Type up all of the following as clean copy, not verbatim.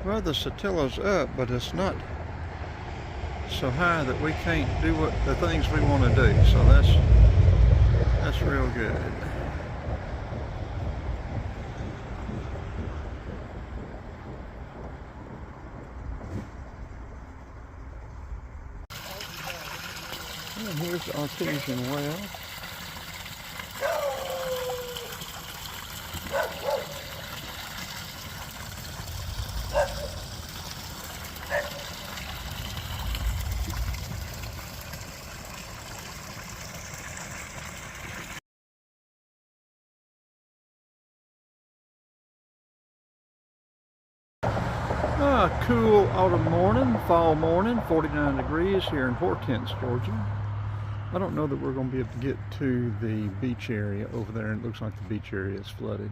Well, the Satilla's up, but it's not so high that we can't do what the things we want to do. So that's real good. And here's the artesian well. Cool autumn morning, fall morning, 49 degrees here in Hortense, Georgia. I don't know that we're going to be able to get to the beach area over there, and it looks like the beach area is flooded.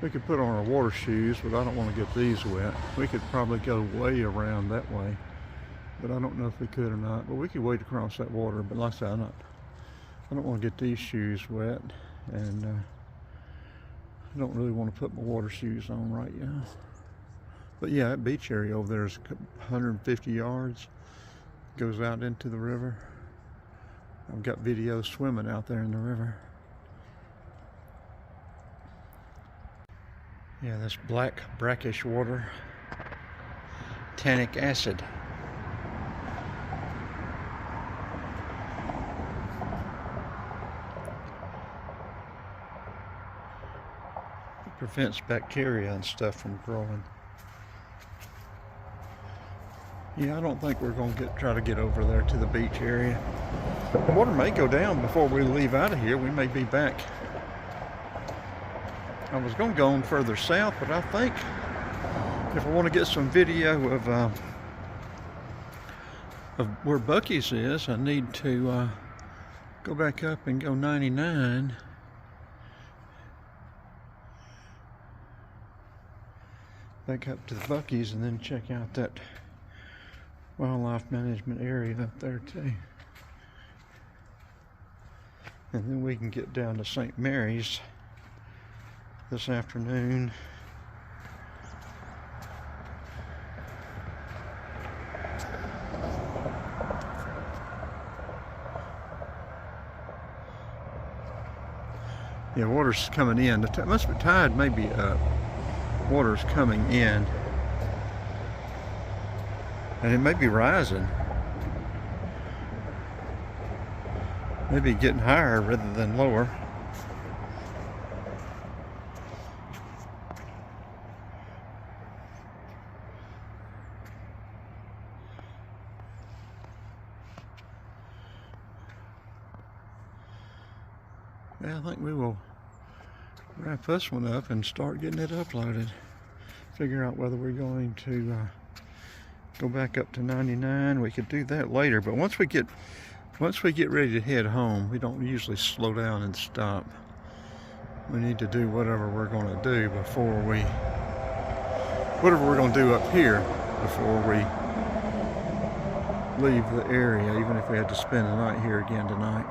We could put on our water shoes, but I don't want to get these wet. We could probably go way around that way, but I don't know if we could or not. But we could wade across that water, but like I said, I don't want to get these shoes wet, and I don't really want to put my water shoes on right now. But yeah, that beach area over there is 150 yards. Goes out into the river. I've got videos swimming out there in the river. Yeah, this black brackish water, tannic acid. Prevents bacteria and stuff from growing. Yeah, I don't think we're going to try to get over there to the beach area. The water may go down before we leave out of here. We may be back. I was going to go on further south, but I think if I want to get some video of where Buc-ee's is, I need to go back up and go 99. Back up to the Buc-ee's and then check out that wildlife management area up there too. And then we can get down to St. Mary's this afternoon. Yeah, water's coming in. The tide may be up. Water's coming in, and it may be rising, maybe getting higher rather than lower. Yeah, I think we will wrap this one up and start getting it uploaded. Figure out whether we're going to go back up to 99. We could do that later, but once we get ready to head home, we don't usually slow down and stop. We need to do whatever we're going to do whatever we're going to do up here before we leave the area, even if we had to spend the night here again tonight.